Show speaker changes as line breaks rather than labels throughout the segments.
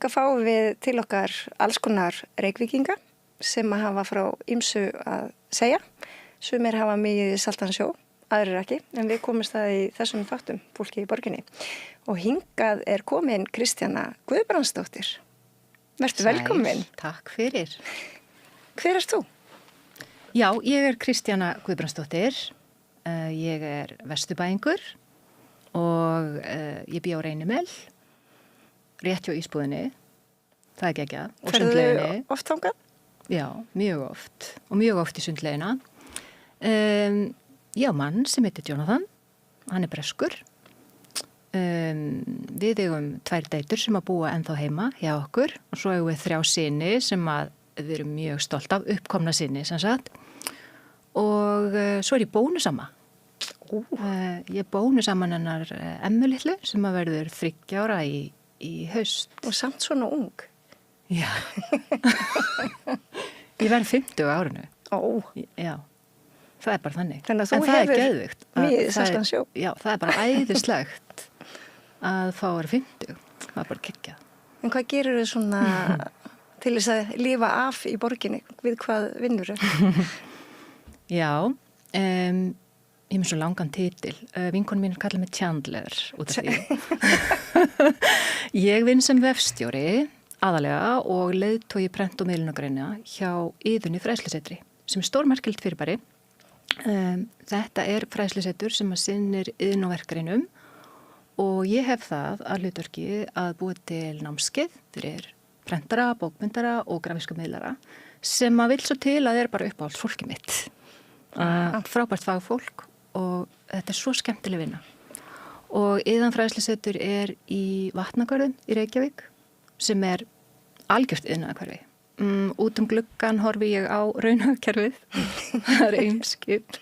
þangað fáum við til okkar alls konar Reykvíkinga sem að hafa frá ýmsu að segja. Sumir hafa mikið saltan sjó, aðrir ekki, en við komumst það í þessum þáttum, fólki í borginni. Og hingað er komin Kristjana Guðbrandsdóttir. Vertu velkomin.
Takk fyrir.
Hver ert þú?
Já, ég er Kristjana Guðbrandsdóttir. Ég er vesturbæingur og ég bý á Reynimel, rétt hjá ísbúðinni. Það er geggjað. Og sundlauginni.
Ferðu oft þangað?
Já, mjög oft. Og mjög oft í sundlaugina. Ég á mann sem heitir Jonathan. Hann er breskur. Við eigum 2 dætur sem að búa ennþá heima hjá okkur og svo eigum við 3 syni sem að við erum mjög stolt af, uppkomna syni sem sagt. Og svo er ég bónusama. Ég er bónusaman hennar Emmu litlu sem að verður 30 ára í haust.
Og samt svona ung.
Já. Ég verð 50 á árinu.
Ó.
Já. Það er bara þannig.
Þannig að þú
hefur
mjög saltan sjó.
Já, það er bara æðislegt að fá að vera 50. Það er bara geggjað.
En hvað gerir þau svona til þess að lifa af í borginni? Við hvað vinnur þau?
Já, ég er með svo langan titil. Vinkonu mín kallar mig Chandler út af því. Ég vinn sem vefstjóri aðalega og leiðtogi prent- og miðlunargreina hjá Iðunni fræðslusetri sem er stórmerkilegt fyrirbæri. Þetta er fræðslusetur sem að sinnir iðn- og verkgreinum og ég hef það að hlutverki að búa til námskeið fyrir prentara, bókmyndara og grafíska miðlara sem að vil svo til að er bara uppáhalds fólki mitt. Frábært fagfólk og þetta er svo skemmtileg vinna. Og Iðan fræðslusetur er í Vatnagörðum í Reykjavík sem er algjört iðnaðarhverfi. Út gluggan horfi ég á raunhagkerfið, það er eimskip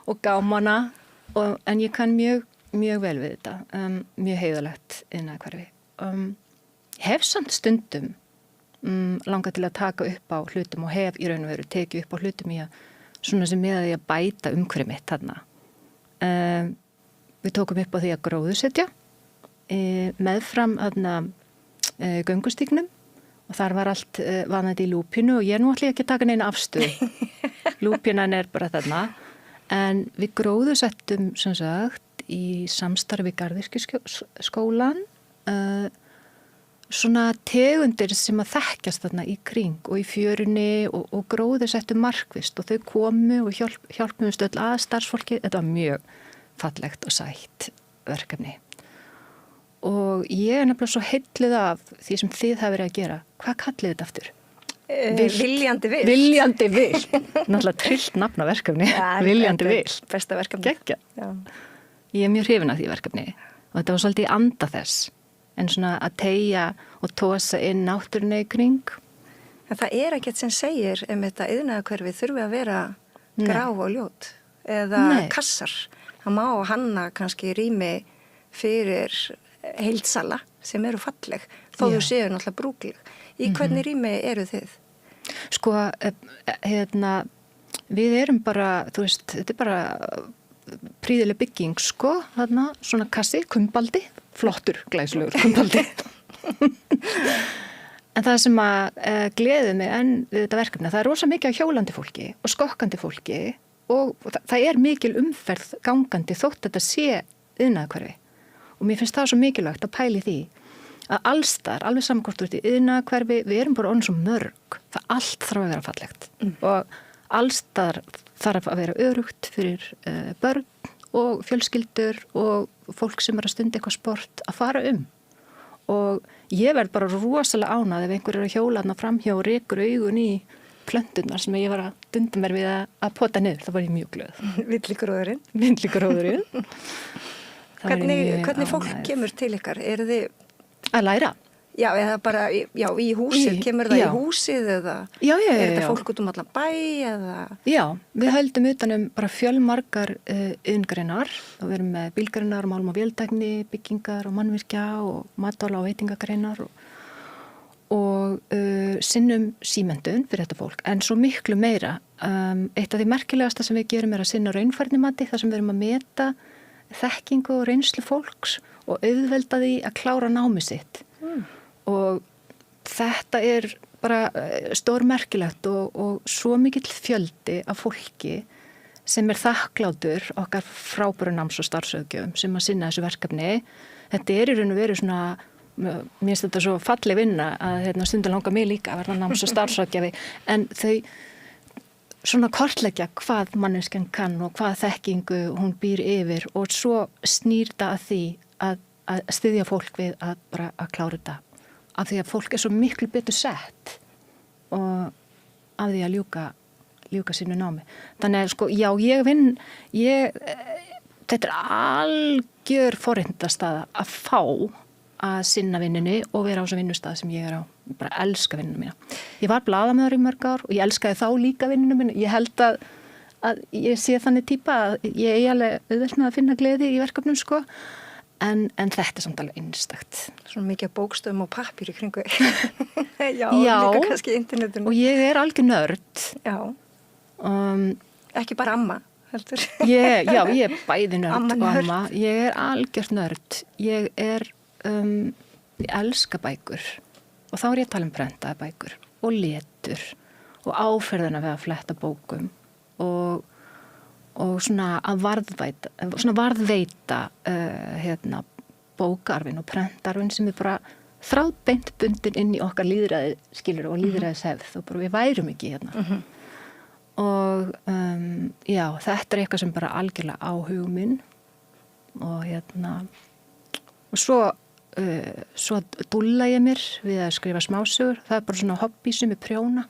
og gámana, en ég kann mjög vel við þetta, mjög heiðalegt iðnaðarhverfi. Hef samt stundum langað til að taka upp á hlutum og hef í raun og veru tekið upp á hlutum í að svona sem með að ég bæta umhverfið mitt þarna. Við tókum upp á því að gróðursetja meðfram göngustíknum og þar var allt vanandi í lúpínu og ég nú ætla ekki að taka neina afstöðu. Lúpínan er bara þarna en við gróðursettum sem sagt í samstarfi Garðyrkjuskólann svona tegundir sem að þekkjast þarna í kring og í fjörunni og gróðursettum markvist og þau komu og hjálpum stöll að starfsfólki. Þetta var mjög fallegt og sætt verkefni. Og ég er nefnilega svo heilluð af því sem þið hafa verið að gera. Hvað kallið þetta aftur?
Viljandi vilt.
Viljandi vilt. Náttúrulega trillt nafn á verkefni. Ja, Viljandi vilt.
Besta verkefni.
Geggjað. Já. Ég er mjög hrifin af því verkefni og þetta var svolítið í anda þess. En svona að teygja og tósa inn náttúruna í kring.
En það er ekkert sem segir þetta iðnaðarhverfi þurfi að vera grá og ljót eða kassar. Það má hanna kannski rými fyrir heildsala sem eru falleg þó þú séu náttúrulega brúkleg. Í hvernig rými eru þið?
Sko, við erum bara, þú veist, þetta er bara prýðileg bygging, sko, þarna, svona kassi, kumbaldi, flottur, glæslegur kumbaldi. En það sem að gleði mig enn við þetta verkefni, það er rosa mikið af hjólandi fólki og skokkandi fólki og það er mikil umferð gangandi þótt þetta sé iðnaðarhverfi. Og mér finnst það svo mikilvægt að pæli því að allstar, alveg samkvæmt út í iðnaðarhverfi, við erum bara orðin svo mörg. Það allt þarf að vera fallegt. Og allstar þarf að vera örugt fyrir börn og fjölskyldur og fólk sem er að stunda eitthvað sport að fara Og ég verð bara rosalega ánað ef einhver er að hjóla þarna framhjá og rekur augun í plönturnar sem ég var að dunda mér við að pota niður. Það var ég mjög glöð.
Villigróðurinn.
Villigróðurinn.
Hvernig fólk kemur til ykkar? Eru þið
að læra?
Já, eða bara í húsið, kemur það í húsið eða er þetta fólk út allan bæ eða? Já,
við höldum utanum bara fjölmargar iðngreinar og við erum með bílgreinar, málm- og véltækni, byggingar og mannvirkja og matvæla- og veitingagreinar og sinnum símenntun fyrir þetta fólk, en svo miklu meira. Eitt af því merkilegasta sem við gerum er að sinna raunfærnimati, þar sem við erum að meta þekkingu og reynslu fólks og auðvelda því að klára námið sitt. Og þetta bara stórmerkilegt og svo mikill fjöldi af fólki sem þakklátur okkar frábæru náms- og starfsauðgjöfum sem að sinna þessu verkefni. Þetta í raun og veru svona, mér finnst þetta svo falleg vinna að stundum langar mig líka að verða náms- og starfsauðgjafi, en þau svona kortleggja hvað manneskjan kann og hvað þekkingu hún býr yfir og svo snýr það að því að styðja fólk við að klára þetta. Af því að fólk svo miklu betur sett og af því að ljúka sínu námi. Þannig að sko, já, þetta algjör forréttindastaða að fá að sinna vinnunni og vera á þessum vinnustað sem ég á. Ég bara elska vinnuna mína. Ég var blaðamaður í mörg ár og ég elskaði þá líka vinnuna mína. Ég held að ég sé þannig típa að ég eigi alveg auðvelt með að finna gleði í verkefnum sko. En þetta samt alveg einstakt.
Svona mikið bókstöðum og pappír í kringu. Já, líka kannski internetinu.
Og ég algjör nörd.
Já. Ekki bara amma, heldur.
Ég bæði nörd og amma. Ég algjör nörd. Ég elska bækur. Og þá ég að tala prentaða bækur og letur og áferðina við að fletta bókum og svona að varðveita bókarfin og prentarfin sem bara þráðbeint bundin inn í okkar líðræði skilur og líðræðishefð og bara við værum ekki hérna. Og já, þetta eitthvað sem bara algjörlega áhugum minn og svo dúlla ég mér við að skrifa smásögur. Það bara svona hobby sem prjóna.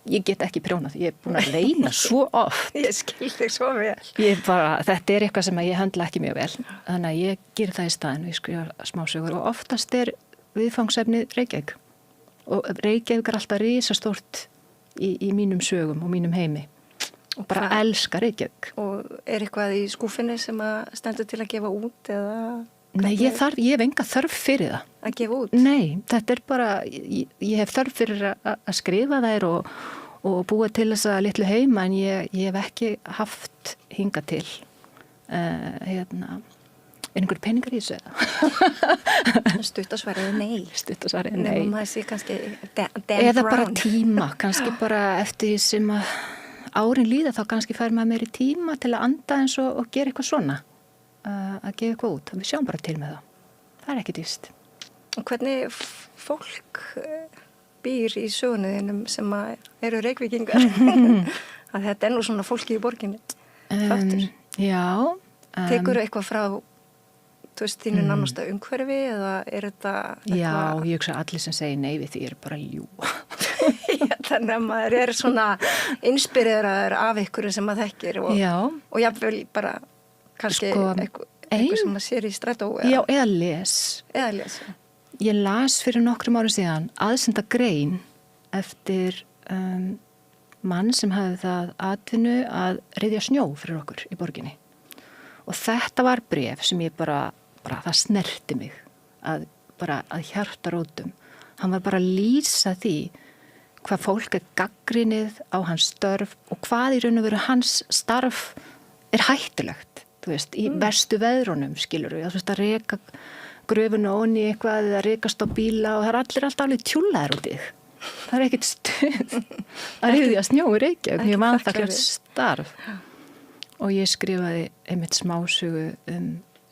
Ég get ekki prjóna því ég búin að reyna svo oft.
Ég skil þig svo vel.
Þetta eitthvað sem ég höndla ekki mjög vel. Þannig að ég ger það í staðinn og ég skrifa smásögur og oftast viðfangsefni Reykjavík. Og Reykjavík alltaf risastórt í mínum sögum og mínum heimi. Og bara elska Reykjavík.
Og eitthvað í skúfinni sem að stendur til að gefa út eða...
Nei, ég hef enga þörf fyrir það.
Að gefa út?
Nei, þetta bara, ég hef þörf fyrir að skrifa þær og búa til þess að litlu heima en ég hef ekki haft hinga til einhver peningar í þessu eða?
Stuttasvarið nei.
Stuttasvarið nei.
Nefnum maður sé kannski Dan
eða
Brown.
bara tíma, kannski bara eftir því sem að árin líða þá kannski fær maður meiri tíma til að anda eins og gera eitthvað svona. Að gefa eitthvað út. Við sjáum bara til með það. Það ekki dýst.
Og hvernig fólk býr í sögunuðinum sem eru Reykvíkingar? Að þetta nú svona fólki í borginni. Þáttur.
Já.
Tekur eitthvað frá þínu nánasta umhverfi eða þetta...
Já, ég hugsa allir sem segir nei við því bara ljúga.
Þannig að maður svona inspireraður af ykkur sem maður þekkir og jafnvel bara kannski eitthvað sem maður sér í strætó
Já, eða les. Ég las fyrir nokkrum árum síðan aðsenda grein eftir mann sem hafði það atvinnu að ryðja snjó fyrir okkur í borginni. Og þetta var bréf sem ég bara það snerti mig að hjartarótum. Hann var bara að lýsa því hvað fólk gagnrýnið á hans störf og hvað í raun og veru hans starf hættulegt. Þú veist, í verstu veðrunum skilur við, að reka gröfuna onni eitthvað eða rekast á bíla og það allir alltaf alveg tjúlaðir út í þig. Það ekkert stuð að ryðja snjó í Reykjavík, mjög vanþakklátt starf. Og ég skrifaði einmitt smásögu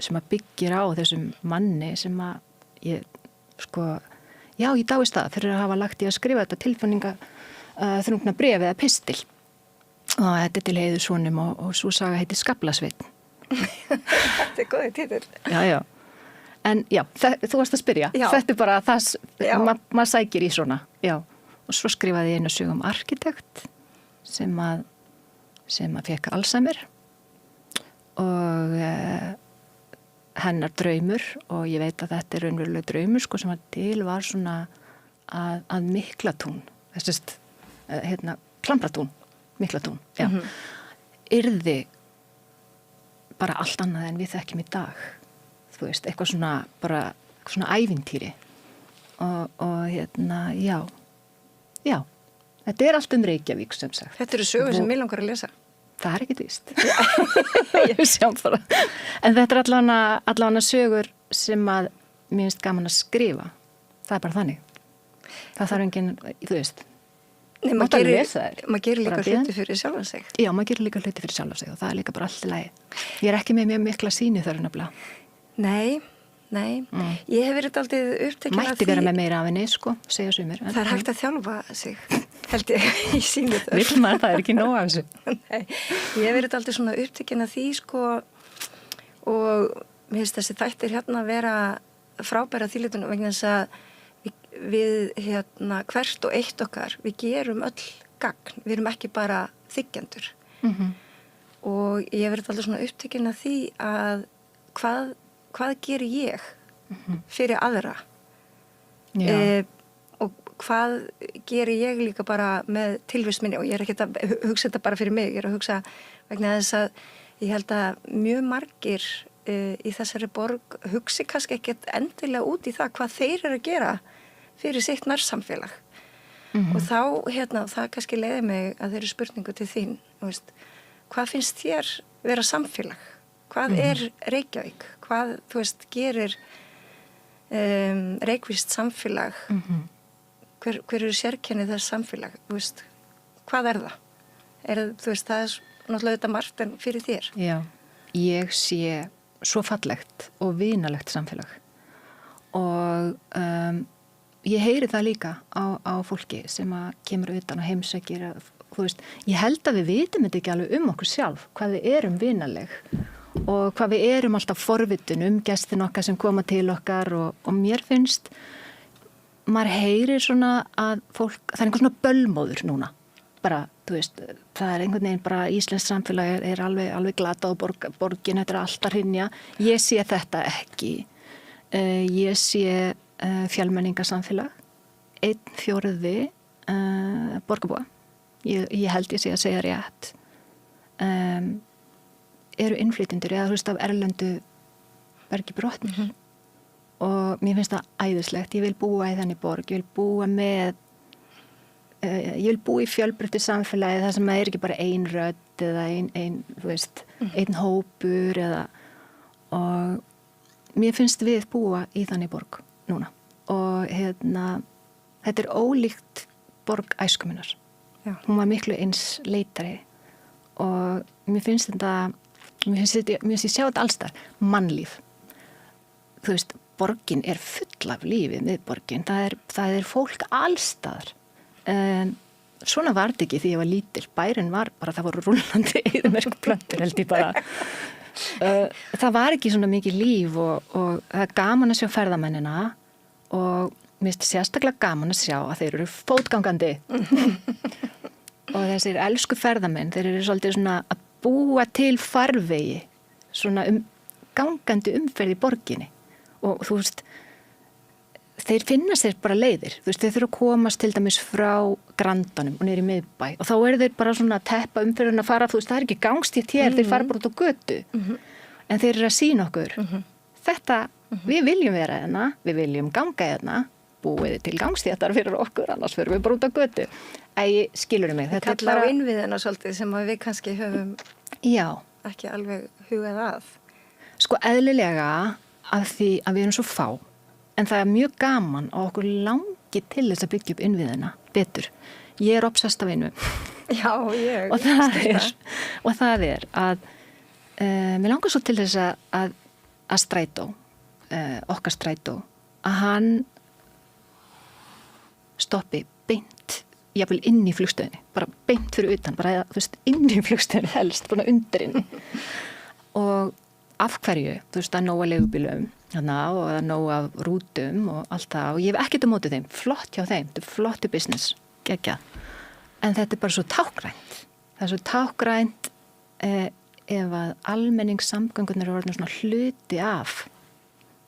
sem að byggir á þessum manni sem að ég ég dáist það fyrir að hafa lagt í að skrifa þetta tilfinninga þrungna bréf eða pistil. Og þetta til heiðu sonum og svo saga heitir Skaflasveinn.
Þetta góði títur.
Já. En já, þú varst að spyrja. Já. Þetta bara það, maður sækir í svona. Já. Og svo skrifaði ég einu sögu arkitekt sem að fekk Alzheimer og hennar draumur og ég veit að þetta raunverulega draumur sem var til var svona að Miklatún, Klambratún, Miklatún, já. Yrði bara allt annað en við þekkjum í dag. Þú veist, eitthvað svona bara svona ævintýri og já. Þetta allt Reykjavík sem sagt.
Þetta eru sögur sem mig langar að lesa.
Það ekki víst. Ég sjá bara. En þetta allavega sögur sem að mér finnst gaman að skrifa. Það bara þannig. Það þarf enginn, þú veist,
Nei,
máttu alveg lesa þær.
maður gerir líka
Bara biðin.
hluti fyrir sjálfan sig.
Já, maður gerir líka hluti fyrir sjálf sig og það er líka bara allt í lagi. Ég er ekki með mjög mikla sýni þar nefnilega.
Nei. Ég hef verið daldið upptekin af því.
Mætti vera með meira af henni, sko, segja sumir.
Það er hægt að þjálfa sig, held ég, í sínu þar.
Vill maður, það er ekki nóg af þessu.
Nei, ég hef verið daldið svona upptekin af því, sko, og mér finnst þessi þættir hérna vera frábæra þýlitunum vegna þess að við hérna hvert og eitt okkar, við gerum öll gagn, við erum ekki bara þiggjendur. Og ég hef verið alltaf svona upptekin af því að hvað gerir ég fyrir aðra og hvað gerir ég líka bara með tilvist minni og ég er ekki að hugsa þetta bara fyrir mig, ég er að hugsa vegna þess að ég held að mjög margir í þessari borg hugsi kannski ekkert endilega út í það hvað þeir eru að gera fyrir sitt nærsamfélag. Og þá, það kannski leiði mig að þeirri spurningu til þín, veist, hvað finnst þér vera samfélag? Hvað er Reykjavík? Hvað, þú veist, gerir reykvískt samfélag? Hver eru sérkennið þess samfélag? Þú veist, hvað er það? Þú veist, það er náttúrulega þetta margt en fyrir þér.
Já, ég sé svo fallegt og vinalegt samfélag og ég heyri það líka á fólki sem að kemur utan og heimsækir þú veist, ég held að við vitum þetta ekki alveg okkur sjálf, hvað við erum vinaleg og hvað við erum alltaf forvitun gestin okkar sem koma til okkar og mér finnst maður heyrir svona að fólk, það er einhver svona bölmóður núna bara, þú veist, það er einhvern veginn bara íslenskt samfélag er alveg glata og borgin, þetta er alltaf hrynja ég sé þetta ekki ég sé fjölmenningarsamfélag 1/4 borgarbúa ég held ég sé að segja rétt eru innflytjendur eða þú veist af erlendu bergi brotnir og mér finnst það æðislegt ég vil búa í þenni borg, ég vil búa með ég vil búa í fjölbreyttu samfélagi þar sem það er ekki bara ein rödd eða ein þú veist, einn hópur eða og mér finnst við búa í þannig borg núna og þetta er ólíkt borg æskuminnar. Hún var miklu eins leitari og mér finnst ég sjá þetta allstar, mannlíf. Þú veist, borgin er full af lífi með borgin, það er fólk allstaðar. Svona var þetta ekki því ég var lítil, bærin var bara, það voru rúllandi eyðimerkurplöntur held ég bara. Það var ekki svona mikið líf og það er gaman að sjá ferðamennina og mér finnst sérstaklega gaman að sjá að þeir eru fótgangandi og þessir elsku ferðamenn, þeir eru svolítið svona að búa til farvegi svona gangandi umferð í borginni og þú veist þeir finna sér bara leiðir, þú veist, þeir þurfa að komast til dæmis frá Grandanum og niður í miðbæ og þá eru þeir bara svona að teppa umferðin að fara, þú veist, það er ekki gangstíð hér, þeir fara bara út á götu en þeir eru að sýna okkur þetta, við viljum vera hérna, við viljum ganga hérna búið til gangstíðar fyrir okkur annars fyrir við bara út á götu skilur mig, þetta
er bara á innviðina svolítið sem við kannski höfum ekki alveg hugað að
sko eðlilega af því að við erum svo fá en það er mjög gaman og okkur langi til þess að byggja upp innviðina betur. Ég er obsessed af einu.
Já, ég.
Og það er að mér langar svo til þess að strætó, okkar strætó, að hann stoppi beint, jafnvel inn í flugstöðinni, bara beint fyrir utan, bara þú veist, inn í flugstöðinni helst, bara undir inn. Og af hverju, þú veist, að nóga leigubílum og að nóga rútum og allt það og ég hef ekkert á móti þeim, flott hjá þeim, þetta er flottu business, geggjað. En þetta er bara svo tákgrænt. Það er svo tákgrænt ef að almenningssamgöngunar eru orðnar svona hluti af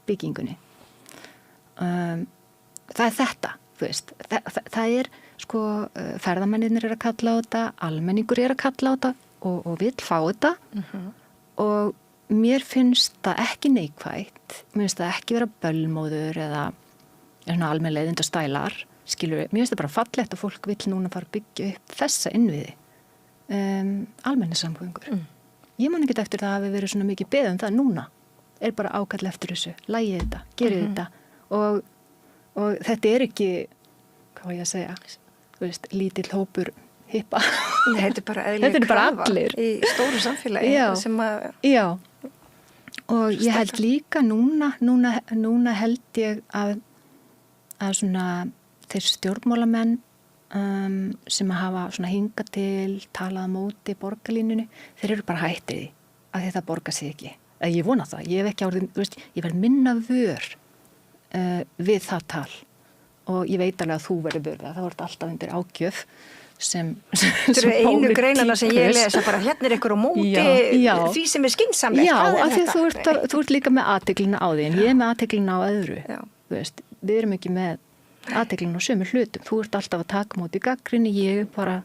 byggingunni. Það er þetta, þú veist, það er sko ferðamennirnir eru að kalla á þetta, almenningur eru að kalla á þetta og vill fá þetta og mér finnst það ekki neikvætt, mér finnst það ekki vera bölmóður eða svona almenn leiðinda stælar, skilur við, mér finnst það bara fallegt og fólk vill núna fara að byggja upp þessa innviði, almenningssamgöngur. Ég man ekki eftir það að við verið svona mikið beðið það núna, er bara ákall eftir þessu, lægið þetta, gerið þetta og þetta er ekki, hvað ég að segja, þú veist, lítill hópur hippa.
Nei, þetta bara eðlileg
Þetta er bara
krafa
allir.
í stóru samfélagi sem að...
Já, og ég held líka núna held ég að svona þeir stjórnmálamenn sem að hafa svona hingað til, talað á móti borgarlínunni, þeir eru bara hættið því að þetta borgar sig ekki. Ég vona það, ég hef ekki árið, þú veist, ég verð minna vör við það tal og ég veit alveg að þú verður vör það voru alltaf undir ágjöf sem
Þetta eru einu greinana sem ég lesa bara hérna er ykkur á móti því sem er skynsamlegt.
Já, af því að þú ert líka með athyglinna á því en ég er með athyglinna á öðru. Þú veist, við erum ekki með athyglinna á sömu hlutum. Þú ert alltaf að taka móti gagnrýni, ég bara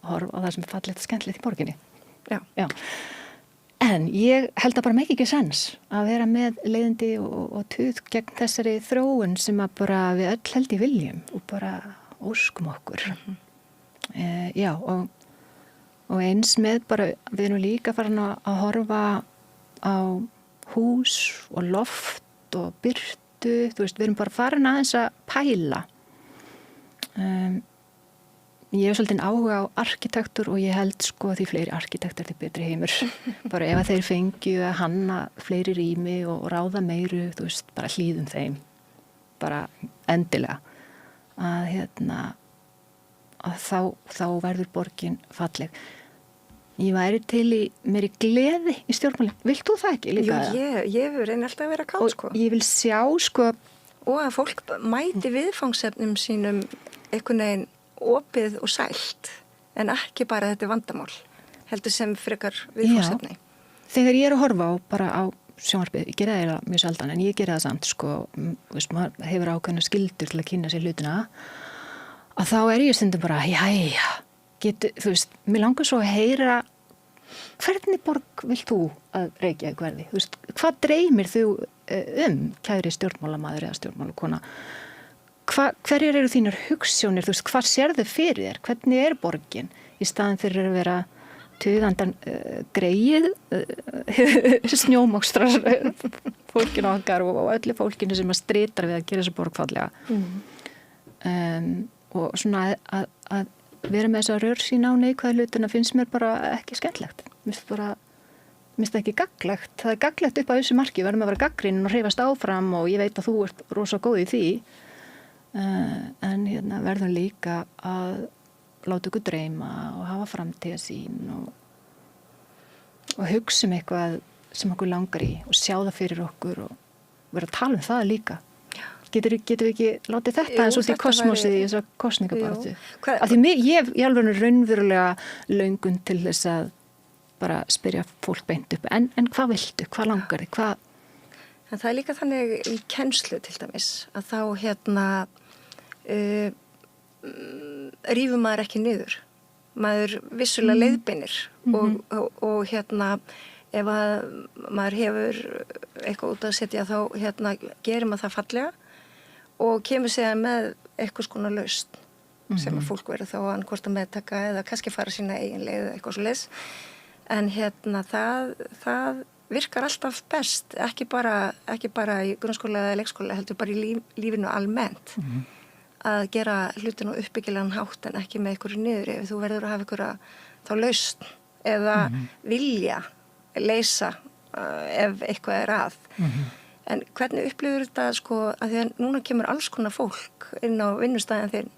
horfa á það sem er fallegt og skemmtilegt í borginni. Já. En ég held að bara make ekki sens að vera með leiðindi og tuð gegn þessari þróun sem að bara við öll held í viljum og bara óskum okkur. Já, og eins með bara, við erum líka farin að horfa á hús og loft og birtu, þú veist, við erum bara farin aðeins að pæla. Ég hef svolítið áhuga á arkitektur og ég held sko að því fleiri arkitektur því betri heimur. Bara ef að þeir fengju að hanna fleiri rými og ráða meiru, þú veist, bara hlýðum þeim. Bara endilega. Að þá verður borgin falleg. Ég væri til í mér í gleði í stjórnmáli. Vilt þú það ekki líka?
Jú, ég reyni alltaf að vera kátt, sko.
Og ég vil sjá, sko...
Og að fólk mæti viðfangsefnum sínum einhvern veginn opið og sælt, en ekki bara þetta vandamál, heldur sem frekar viðfangsefni.
Þegar ég er að horfa bara á sjónvarpið, ég gera það mjög sjaldan, en ég gera það samt, sko, veist, maður hefur ákveðna skildur til að kynna sér hlutina, að þá er ég stundum bara, jæja, þú veist, mér langar svo að heyra, hvernig borg vilt þú að Reykjavík verði? Þú veist, hvað dreymir þú kæri stjórnmálamaður eða stjórnmálakona? Hverjar eru þínar hugsjónir? Þú veist, hvað sérðu fyrir þér? Hvernig er borgin? Í staðin fyrir að vera tuðandan greið, snjómokstrar fólkinu okkar og öllu fólkinu sem að strítar við að gera þessu borg fallega. Og svona að vera með þess að rörsýn á neikvæða hlutina finnst mér bara ekki skemmtlegt. Mér finnst það ekki gagnlegt. Það er gagnlegt upp á þessu marki, verðum að vera gagnrýnin og hreyfast áfram og ég veit að þú ert rosa góð í því. En verðum líka að láta ykkur dreyma og hafa framtíðarsýn og hugsa eitthvað sem okkur langar í og sjá það fyrir okkur og vera að tala það líka. Getum við ekki látið þetta eins og því kosmosið í þessar kosningabaráttu? Af því ég alveg raunverulega löngun til þess að bara spyrja fólk beint upp. En hvað viltu? Hvað langar þig?
En það er líka þannig í kennslu til dæmis að þá rífur maður ekki niður. Maður vissulega leiðbeinir og ef að maður hefur eitthvað út að setja þá gerir maður það fallega og kemur segja með eitthvað skona lausn sem að fólk verður þá annað að meðtaka eða kannski fara sína eigin leið eða eitthvað svo leiðs. En það virkar alltaf best, ekki bara í grunnskóla eða leikskóla, heldur bara í lífinu almennt. Að gera hlutinu uppbyggilegan hátt en ekki með einhverju niður ef þú verður að hafa einhverja þá lausn eða vilja leysa ef eitthvað er að. En hvernig upplifir þetta sko að því að núna kemur alls konar fólk inn á vinnustæðin þinn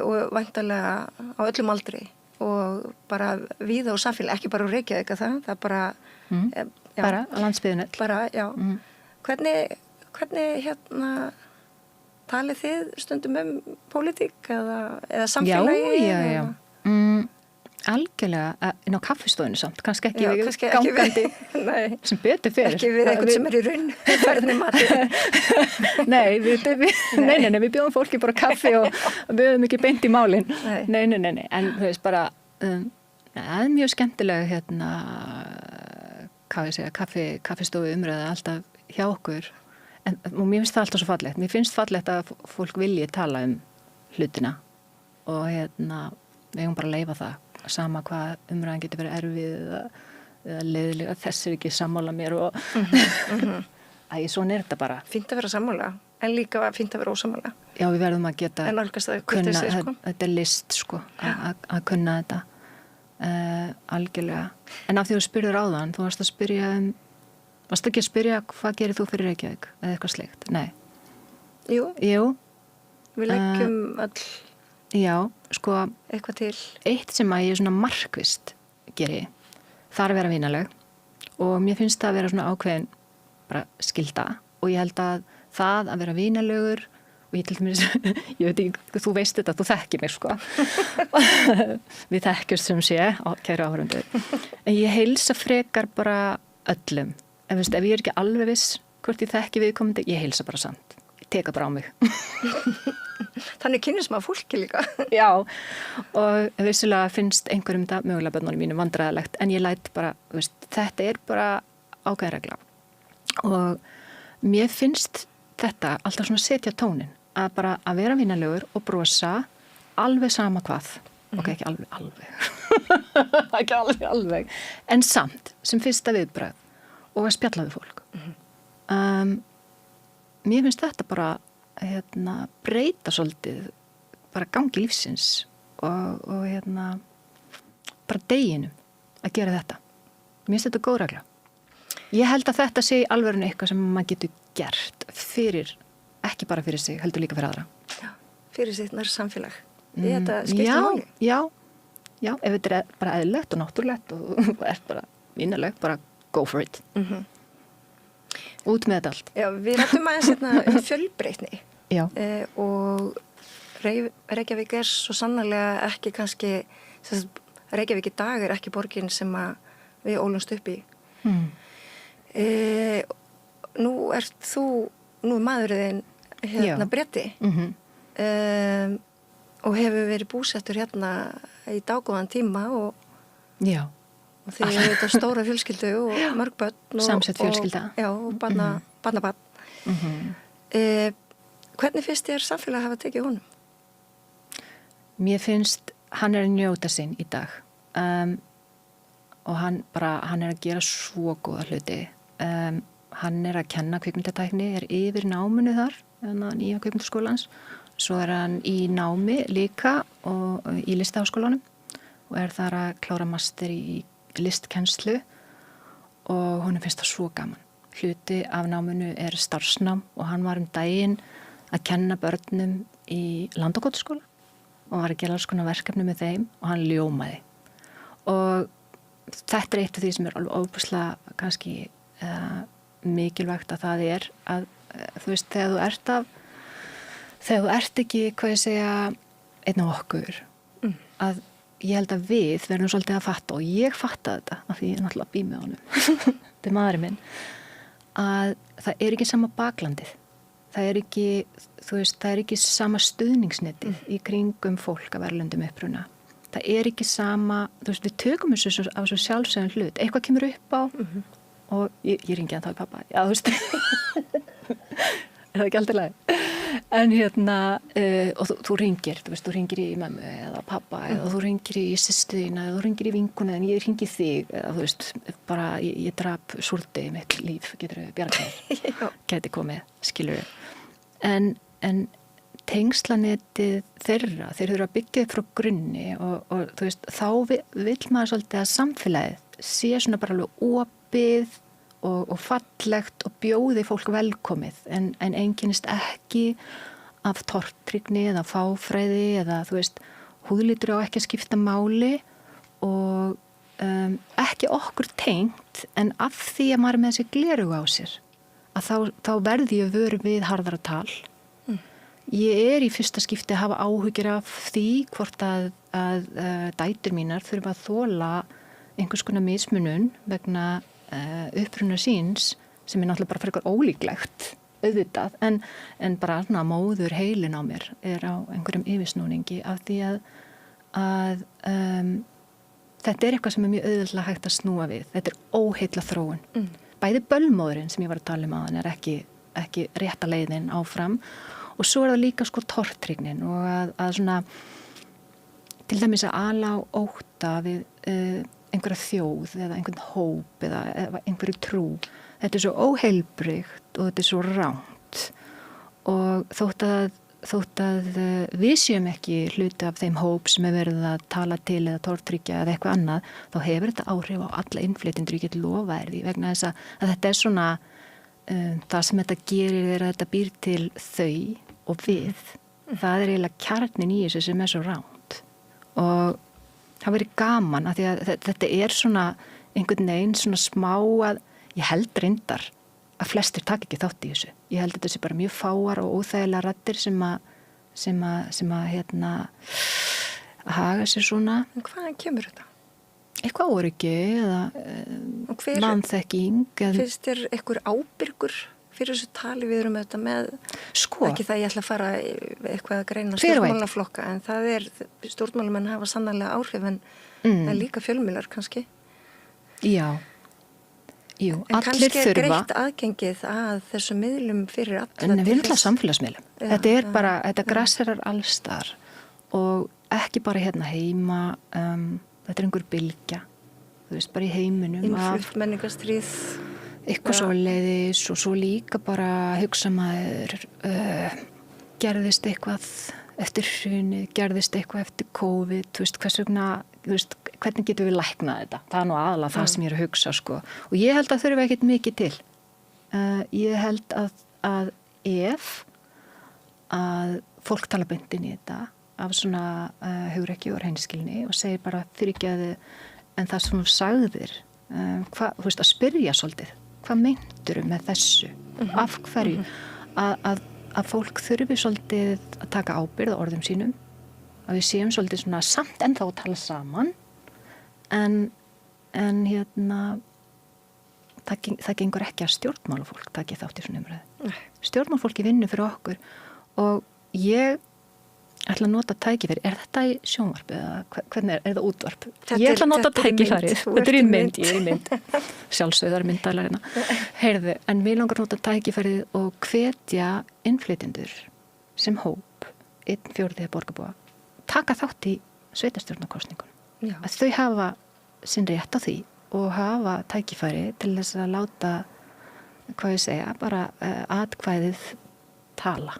og væntanlega á öllum aldri og bara víða og samfélag, ekki bara úr Reykjavík það er bara
bara á landsbyggðinni.
Bara, já. Hvernig talið þið stundum pólitík eða samfélagi?
Já. Algjörlega, inn á kaffistofinu samt, kannski ekki gangandi sem betur fyrir.
Ekki við eitthvað sem er í raun ferðinni mati.
Nei, við bjóðum fólki bara kaffi og við bjóðum ekki beint í málin. Nei, en þú veist bara, það er mjög skemmtilega hvað ég segja, kaffistofu umræða alltaf hjá okkur. Og mér finnst það alltaf svo fallegt. Mér finnst fallegt að fólk vilji tala hlutina og við eigum bara að leyfa það. Sama hvað umræðan getur verið erfið eða leiðilega, þess er ekki sammála mér og svona þetta bara.
Fínt að vera sammála, en líka fínt að vera ósammála.
Já, við verðum að geta
En nálgast það
kunna,
kurteisi, sko.
þetta er list, sko, að kunna þetta algjörlega. En af því þú spyrður áðan, þú varst ekki að spyrja hvað gerir þú fyrir Reykjavík eða eitthvað slíkt? Nei.
Jú,
Jú,
við leggjum öll
já, sko,
eitthvað til.
eitt sem að ég svona markvist geri, það er að vera vinaleg og mér finnst það að vera svona ákveðin bara skylda og ég held að það að vera vinalegur og ég til dæmis, ég veit ekki, þú veist þetta, þú þekkir mig, sko. Við þekkjumst sem sé, kæru áhörundur. En ég heilsa frekar bara öllum. Ef ég er ekki alveg viss hvort ég þekki viðkomandi, ég heilsa bara samt. Ég teka bara á mig.
Þannig kynnist maður fólki líka.
Já, og vissulega finnst einhverjum það mögulega börnunum mínum vandræðalegt, en ég læt bara, þetta er bara ákveðin regla. Og mér finnst þetta alltaf svona setja tónin, að bara að vera vinalegur og brosa alveg sama hvað. Ok, ekki alveg. Ekki alveg. En samt, sem fyrsta viðbragð og að spjalla við fólk. Mér finnst þetta bara breyta svolítið bara gangi lífsins og bara deginum að gera þetta. Mér finnst þetta góð regla. Ég held að þetta sé alveg eitthvað sem maður getur gert fyrir, ekki bara fyrir sig, heldur líka fyrir aðra.
Já, fyrir sitt nær samfélag. Þetta skiptir máli.
Já, ef þetta er bara eðlilegt og náttúrulegt og er bara vinalegt, bara go for it. Út með þetta allt.
Já, við rættum aðeins fjölbreytni.
Já.
Og Reykjavík er svo sannarlega ekki kannski, Reykjavík í dag er ekki borgin sem við ólumst upp í. Nú er maðurinn Bretti og hefur verið búsettur hérna í dágóðan tíma og þið eru þetta stóra fjölskyldu og mörg börn
samsett fjölskylda
og barnabarn. Hvernig finnst þér samfélag að hafa tekið honum?
Mér finnst hann er að njóta sín í dag og hann er að gera svo góða hluti. Hann er að kenna kvikmyndatækni, er yfir náminu þar, nýja kvikmyndaskólans. Svo er hann í námi líka og í listaháskólanum og er þar að klára master í listkennslu og honum finnst það svo gaman. Hluti af náminu er starfsnám og hann var daginn að kenna börnum í Landakotsskóla og var að gera alls konar verkefni með þeim og hann ljómaði. Og þetta er eitt af því sem er alveg óbúslega kannski mikilvægt að það er að þú veist, þegar þú ert ekki, hvað ég segja, einn af okkur, að ég held að við verðum svolítið að fatta og ég fattaði þetta af því ég náttúrulega bý með honum, þetta er maðurinn minn, að það er ekki sama baklandið, það er ekki, þú veist, það er ekki sama stuðningsnetið í kringum fólk af erlendum uppruna. Það er ekki sama, þú veist, við tökum þessu á svo sjálfsögðan hlut, eitthvað kemur upp á og ég ringi hann þá í pappa, já, þú veist, er það ekki alltaf leið? En og þú ringir, þú veist, þú ringir í mömmu eða pappa eða þú ringir í systurina eða þú ringir í vinkonu en ég ringi þig eða þú veist, bara ég drap súrdi í mitt líf, getur við bjargað, gæti komið, skilur við. En tengslanetið þeirra, þeir eru að byggja frá grunni og þú veist, þá vill maður svolítið að samfélagið sé svona bara alveg opið og fallegt og bjóði fólk velkomið en einkennist ekki af tortryggni eða fáfræði eða þú veist, húðlitur á ekki að skipta máli og ekki okkur tengt en af því að maður er með þessi gleraugu á sér að þá verði ég vör við harðara tal. Ég er í fyrsta skipti að hafa áhyggjur af því hvort að dætur mínar þurfa að þola einhvers konar mismunun vegna uppruna síns sem er náttúrulega bara frekar ólíklegt auðvitað en bara svona móður heilin á mér er á einhverjum yfirsnúningi af því að þetta er eitthvað sem er mjög auðvitað hægt að snúa við. Þetta er óheilla þróun. Bæði bölmóðurinn sem ég var að tala um áðan er ekki rétta leiðin áfram og svo er það líka sko tortryggnin og að svona til dæmis að ala á ótta við einhverja þjóð eða einhvern hóp eða einhverju trú. þetta er svo óheilbrigt og þetta er svo rangt og þótt að við séum ekki hluti af þeim hóp sem er verið að tala til eða tortryggja eða eitthvað annað, þá hefur þetta áhrif á alla innflytjendur, ég get lofa því vegna þess að þetta er svona það sem þetta gerir er að þetta býr til þau og við. Það er eiginlega kjarnin í þessu sem er svo rangt og það verið gaman að því að þetta er svona einhvern veginn svona smá að ég held reyndar að flestir taka ekki þátt í þessu. Ég held þetta sé bara mjög fáar og óþægilega raddir sem að haga sér svona.
En hvaðan kemur þetta?
Eitthvað óryggi eða vanþekking.
Finnst þér einhver ábyrgur fyrir þessu tali við erum þetta með, ekki það ég ætla að fara eitthvað að greina stjórnmálaflokka, en það stjórnmálamenn hafa sannarlega áhrif en líka fjölmiðlar kannski.
Já. Jú,
en
allir þurfa. En
kannski greitt aðgengið að þessu miðlum fyrir alla.
En við erum samfélagsmiðlum. Þetta er bara, þetta grasserar allstar og ekki bara hérna heima, þetta er einhver bylgja, þú veist, bara í heiminum.
Innflutt menningarstríð.
Eitthvað svoleiðis og svo líka bara hugsa maður, gerðist eitthvað eftir hrunið, gerðist eitthvað eftir COVID, þú veist, hvers vegna, þú veist, hvernig getum við læknað þetta? Það er nú aðalega það sem ég er að hugsa, sko. Og ég held að þurfi ekkert mikið til. Ég held að ef að fólk tala beint inn í þetta af svona hugrekki og hreinskilni og segir bara fyrirgefðu en það sem þú sagðir, þú veist, að spyrja svolítið. Hvað meintur með þessu? Af hverju? Að fólk þurfi svolítið að taka ábyrgð á orðum sínum, að við séum svolítið svona samt ennþá að tala saman en hérna það gengur ekki að stjórnmálafólk taki þátt í svona umræðu. Stjórnmálafólki vinnur fyrir okkur og ég ætla að nota tækifæri. Er þetta í sjónvarp eða hvernig er það útvarp? Ég ætla að nota tækifæri. Þetta er í mynd, ég er í mynd. Sjálfsögðar myndalægina. Heyrðu, en við langar að nota tækifærið og hvetja innflytjendur sem hóp, 1/4 borgarbúa, taka þátt í sveitarstjórnarkosningunum. Að þau hafa sinn rétt á því og hafa tækifæri til þess að láta, hvað ég segja, bara atkvæðið tala.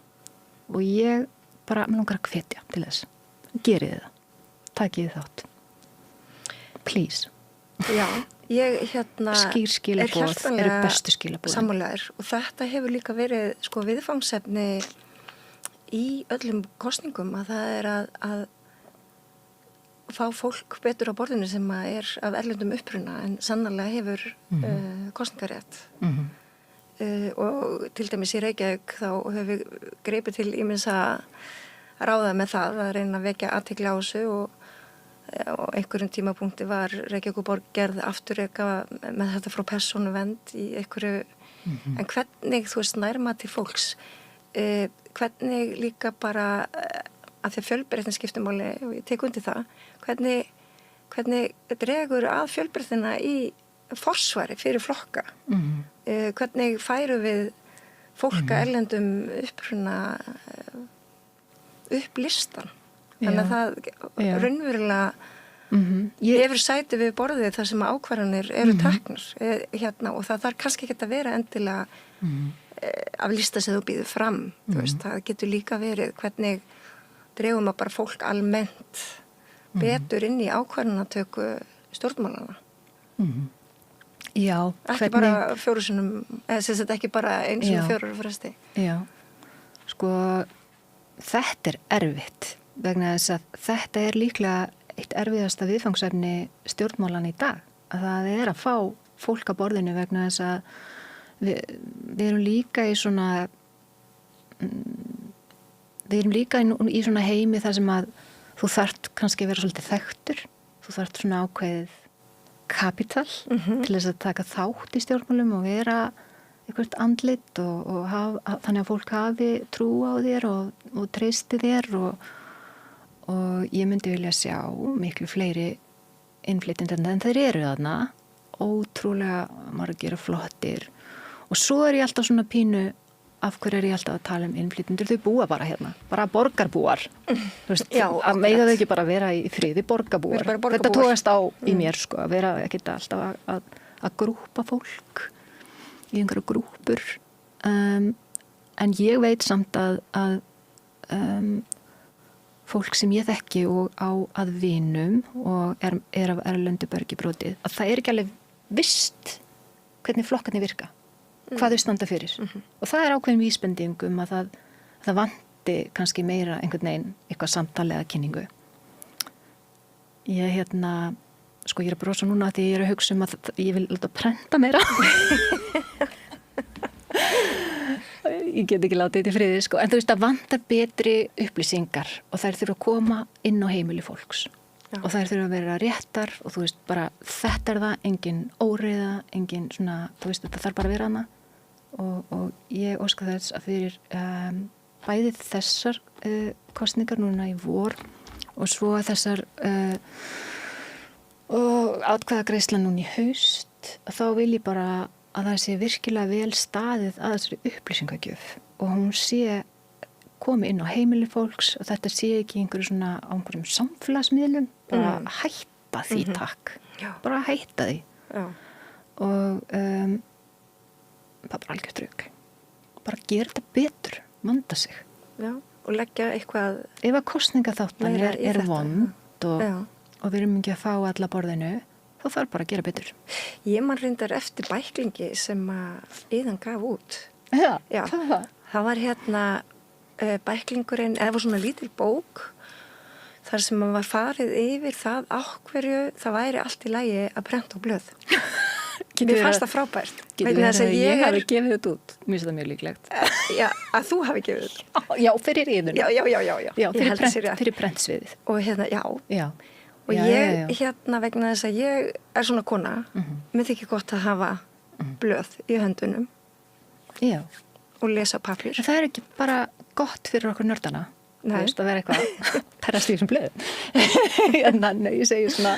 Og ég bara mér langar að hvetja til þess. Gerið það. Takið þátt. Please.
Já, ég
skýr skilaboð eru bestu skilaboð.
Sammálaður og þetta hefur líka verið sko viðfangsefni í öllum kosningum að það er að fá fólk betur á borðinu sem er af erlendum uppruna en sannarlega hefur kosningarétt. Og til dæmis í Reykjavík þá höfum við greipið til ýmissa ráða með það að reyna að vekja athygli á þessu og einhverjum tímapunkti var Reykjavíkurborg gerð afturreka með þetta frá persónuvernd í einhverju en hvernig þú veist nærma til fólks hvernig líka bara að því að fjölbreytnin skiptir máli og ég tek undir það hvernig dregur að fjölbreytnina í forsvari fyrir flokka hvernig færu við fólka erlendum uppruna upp listan þannig að það raunverulega hefur sæti við borðið þar sem ákvarðanir eru teknar hérna og það þarf kannski ekki að vera endilega af lista sem þú býður fram þú veist, það getur líka verið hvernig dregum að bara fólk almennt betur inn í ákvarðanatöku stjórnmálana
Já,
ekki bara fjórusunum eða sem þetta ekki bara eins og fjórar fresti. Já,
sko þetta er erfitt vegna þess að þetta er líklega eitt erfiðasta viðfangsefni stjórnmálan í dag að það er að fá fólk að borðinu vegna þess að við erum líka í svona í svona heimi þar sem að þú þarft kannski að vera svolítið þekktur, þú þarft svona ákveðið kapital til þess að taka þátt í stjórnmálum og vera eitthvað andlit og þannig að fólk hafi trú á þér og treysti þér og ég myndi vilja sjá miklu fleiri innflytjendur en þeir eru þarna ótrúlega margir og flottir og svo er ég alltaf svona pínu af hverju er ég alltaf að tala innflytjendur þau búa bara hérna, bara borgarbúar þú veist, að mega þau ekki bara vera í friði borgarbúar, þetta tókast á í mér sko, að vera ekkert alltaf að grúpa fólk í einhverju grúpur en ég veit samt að fólk sem ég þekki og á að vinum og er af erlendu bergi brotið, að það er ekki alveg vist hvernig flokkarnir virka, hvað þau standa fyrir. Og það er ákveðin vísbending að það vanti kannski meira einhvern veginn eitthvað samtali eða kynningu. Ég sko ég er að brosa núna því ég er að hugsa að ég vil láta prenta meira. Ég get ekki látið þetta í friði, sko. En þú veist, það vantar betri upplýsingar og þær þurfa að koma inn á heimili fólks. Já. Og þær þurfa að vera réttar og þú veist, bara þetta er það, engin óreiða, engin svona, þú veist, þetta þarf bara að vera hana. Og ég óska þess að fyrir bæði þessar kosningar núna í vor og svo þessar og atkvæðagreiðslan núna í haust, þá vil ég bara að það sé virkilega vel staðið að þessari upplýsingagjöf og hún sé komið inn á heimili fólks og þetta sé ekki einhverju svona á einhverjum samfélagsmiðlum, bara hætta því takk, bara hætta því. Já. Og það er bara algjört rugl. Bara gera þetta betur, vanda sig.
Já, og leggja eitthvað
ef að kosningaþáttan er vond og við erum ekki að fá alla borðinu, þá þarf bara að gera betur.
Ég man reyndar eftir bæklingi sem að Iðan gaf út.
Já,
hvað var? Það var bæklingurinn, eða var svona lítil bók þar sem var farið yfir það á hverju það væri allt í lagi að prenta á blöð. Mér fannst það frábært.
Getur við að ég hafi gefið þetta út? Mér finnst það mjög líklegt.
Já, að þú hafi gefið þetta.
Já, fyrir Iðuna.
Já,
fyrir prentsviðið.
Og
Já.
Og ég vegna þess að ég er svona kona, mér þykir gott að hafa blöð í höndunum.
Já.
Og lesa pappír.
En það er ekki bara gott fyrir okkur nördana. Þú veist að vera eitthvað perrast í þessum blöðum. Nei, ég segi svona.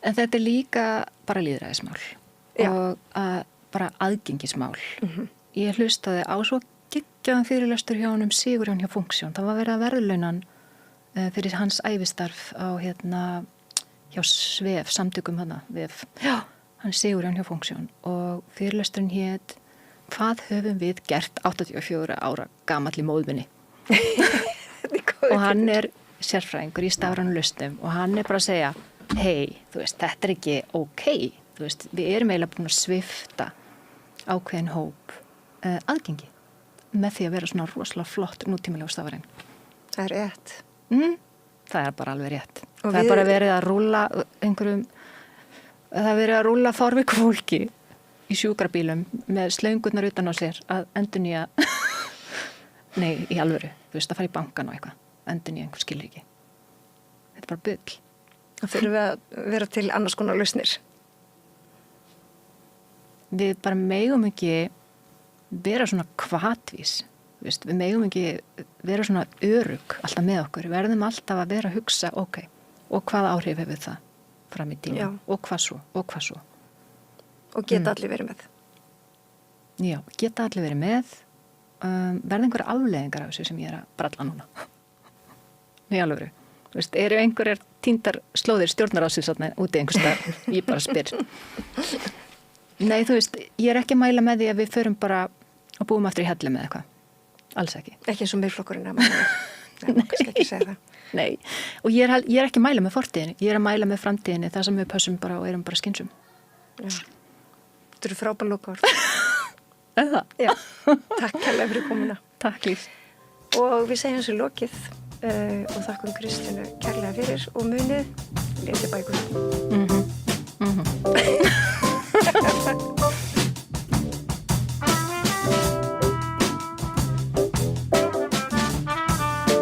En þetta er líka bara lýðræðismál. Já. Og bara aðgengismál. Ég hlustaði á svo geggjaðan fyrirlestur hjá honum Sigurjón hjá Funksjón. Það var verið að verðlaunan fyrir hans ævistarf á hjá Svef, samtökum hana, Vef. Já. Hann Sigurjón hjá Funksjón og fyrirlesturinn hét Hvað höfum við gert 84 ára gamall í móðminni? Og hann er sérfræðingur í stafrænum lausnum og hann er bara að segja, hei, þú veist, þetta er ekki ókei. Þú veist, við erum eiginlega búin að svifta ákveðin hóp aðgengi með því að vera svona rosalega flott nútímalega stafræn.
Það er rétt.
Það er bara alveg rétt. Og það er bara verið að rúlla það er verið að rúlla fárviku fólki í sjúkrabílum með slöngurnar utan á sér að endurnýja nei, í alvöru, þú veist, að fara í bankan og eitthvað, endurnýja einhver skilur ekki. Þetta er bara bull.
Það fyrir við að vera til annars konar lausnir.
Við bara megum ekki vera svona hvatvís. Við megum ekki vera svona örugg alltaf með okkur. Við verðum alltaf að vera að hugsa, ok, og hvaða áhrif hefur það fram í tíma? Og hvað svo?
Og geta allir verið með.
Já, geta allir verið með. Verða einhverja afleiðingar af þessu sem ég er að bralla núna. Nei, alveg. Þú veist, eru einhverjar týndar slóðir stjórnaráðsins úti einhverstað? Ég bara spyr. Nei, þú veist, ég er ekki að mæla með því að við förum bara og búum aftur í hellu með eitthvað. Alls ekki. Ekki
eins og miðflokkurinn að mæla. Nei, maður kannski ekki segja það.
Nei, og ég er ekki að mæla með fortíðinni. Ég er að mæla með framtíðinni, það sem við pössum bara og erum bara skynsum.
Já. Þetta eru frábær lokaorð.
Eða?
Já, takk kærlega fyrir komuna.
Takk Lís.
Og við segjum svo lokið og þakkum Kristínu kærlega fyrir og munið lesi bækur.